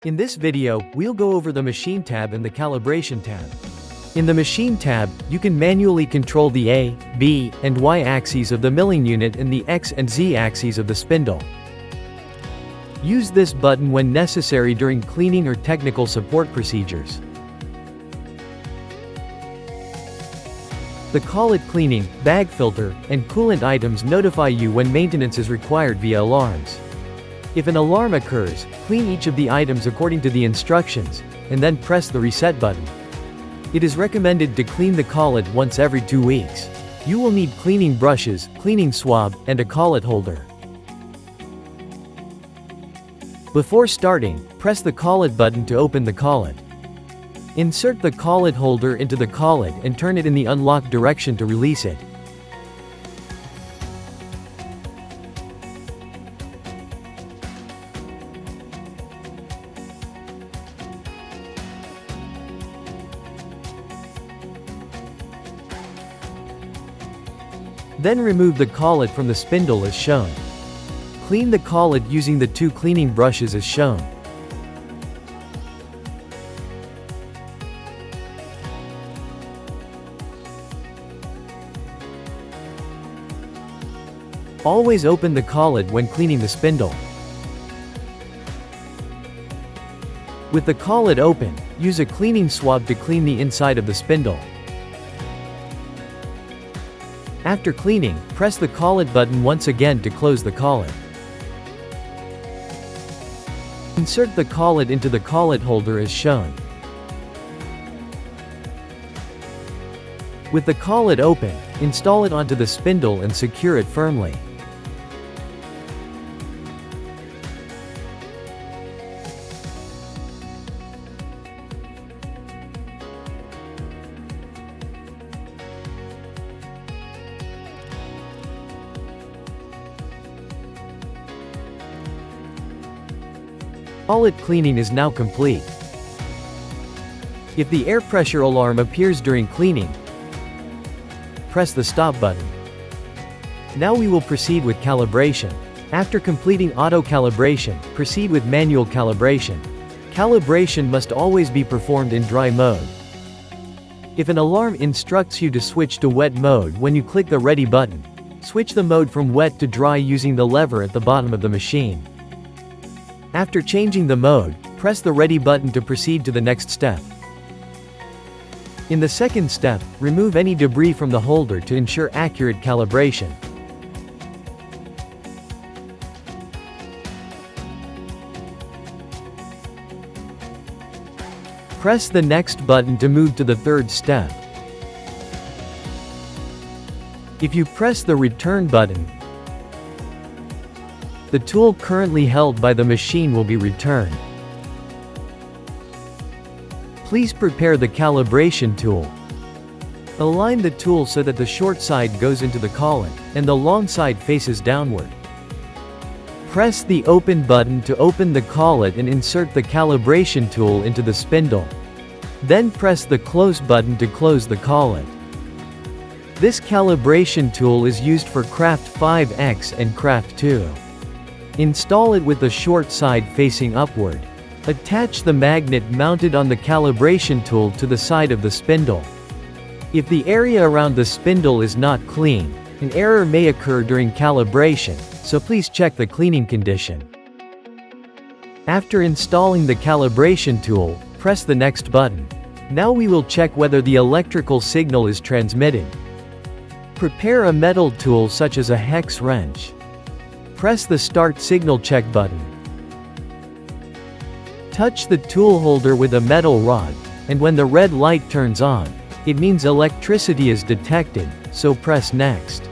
In this video, we'll go over the Machine tab and the Calibration tab. In the Machine tab, you can manually control the A, B, and Y axes of the milling unit and the X and Z axes of the spindle. Use this button when necessary during cleaning or technical support procedures. The Collet cleaning, bag filter, and coolant items notify you when maintenance is required via alarms. If an alarm occurs, clean each of the items according to the instructions, and then press the reset button. It is recommended to clean the collet once every 2 weeks. You will need cleaning brushes, cleaning swab, and a collet holder. Before starting, press the collet button to open the collet. Insert the collet holder into the collet and turn it in the unlock direction to release it. Then remove the collet from the spindle as shown. Clean the collet using the 2 cleaning brushes as shown. Always open the collet when cleaning the spindle. With the collet open, use a cleaning swab to clean the inside of the spindle. After cleaning, press the collet button once again to close the collet. Insert the collet into the collet holder as shown. With the collet open, install it onto the spindle and secure it firmly. Collet cleaning is now complete. If the air pressure alarm appears during cleaning, press the stop button. Now we will proceed with calibration. After completing auto calibration, proceed with manual calibration. Calibration must always be performed in dry mode. If an alarm instructs you to switch to wet mode when you click the ready button, switch the mode from wet to dry using the lever at the bottom of the machine. After changing the mode, press the ready button to proceed to the next step. In the second step, remove any debris from the holder to ensure accurate calibration. Press the next button to move to the third step. If you press the return button, the tool currently held by the machine will be returned. Please prepare the calibration tool. Align the tool so that the short side goes into the collet, and the long side faces downward. Press the open button to open the collet and insert the calibration tool into the spindle. Then press the close button to close the collet. This calibration tool is used for Craft 5X and Craft 2. Install it with the short side facing upward. Attach the magnet mounted on the calibration tool to the side of the spindle. If the area around the spindle is not clean, an error may occur during calibration, so please check the cleaning condition. After installing the calibration tool, press the next button. Now we will check whether the electrical signal is transmitted. Prepare a metal tool such as a hex wrench. Press the Start Signal Check button. Touch the tool holder with a metal rod, and when the red light turns on, it means electricity is detected, so press Next.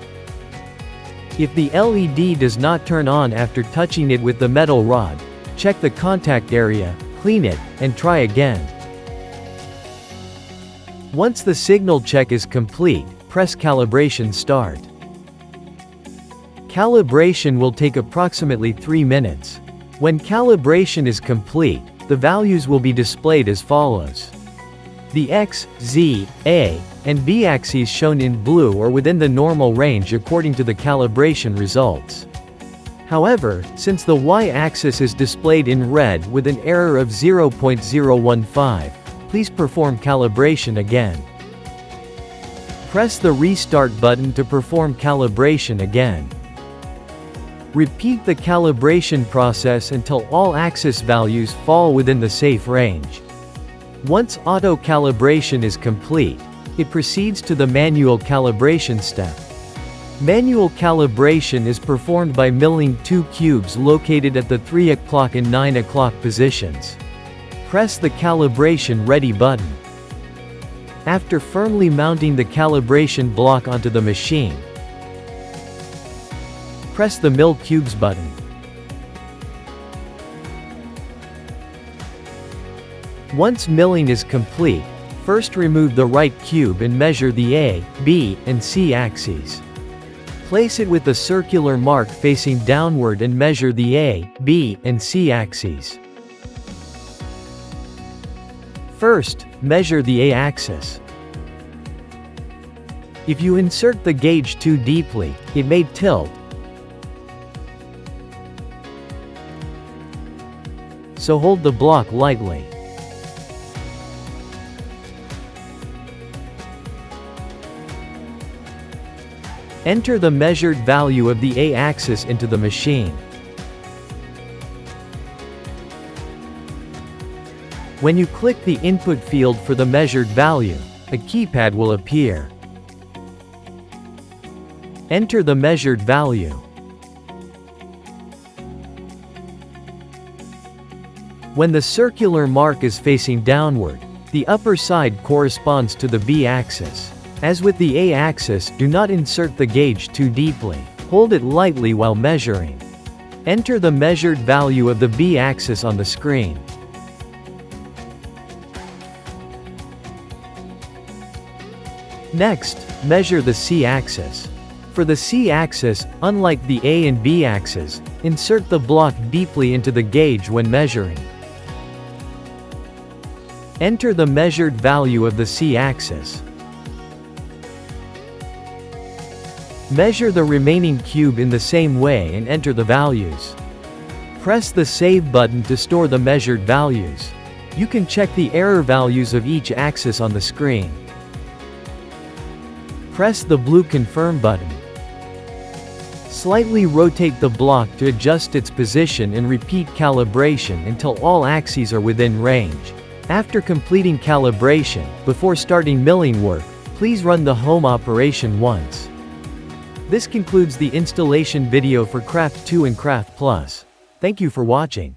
If the LED does not turn on after touching it with the metal rod, check the contact area, clean it, and try again. Once the signal check is complete, press Calibration Start. Calibration will take approximately 3 minutes. When calibration is complete, the values will be displayed as follows. The X, Z, A, and B axes shown in blue are within the normal range according to the calibration results. However, since the y-axis is displayed in red with an error of 0.015, please perform calibration again. Press the restart button to perform calibration again. Repeat the calibration process until all axis values fall within the safe range. Once auto calibration is complete, it proceeds to the manual calibration step. Manual calibration is performed by milling two cubes located at the 3 o'clock and 9 o'clock positions. Press the calibration ready button. After firmly mounting the calibration block onto the machine, press the Mill Cubes button. Once milling is complete, first remove the right cube and measure the A, B, and C axes. Place it with the circular mark facing downward and measure the A, B, and C axes. First, measure the A axis. If you insert the gauge too deeply, it may tilt. So hold the block lightly. Enter the measured value of the A axis into the machine. When you click the input field for the measured value, a keypad will appear. Enter the measured value. When the circular mark is facing downward, the upper side corresponds to the B axis. As with the A axis, do not insert the gauge too deeply. Hold it lightly while measuring. Enter the measured value of the B axis on the screen. Next, measure the C axis. For the C axis, unlike the A and B axis, insert the block deeply into the gauge when measuring. Enter the measured value of the C axis. Measure the remaining cube in the same way and enter the values. Press the Save button to store the measured values. You can check the error values of each axis on the screen. Press the blue Confirm button. Slightly rotate the block to adjust its position and repeat calibration until all axes are within range. After completing calibration, before starting milling work, please run the home operation once. This concludes the installation video for Craft 2 and Craft Plus. Thank you for watching.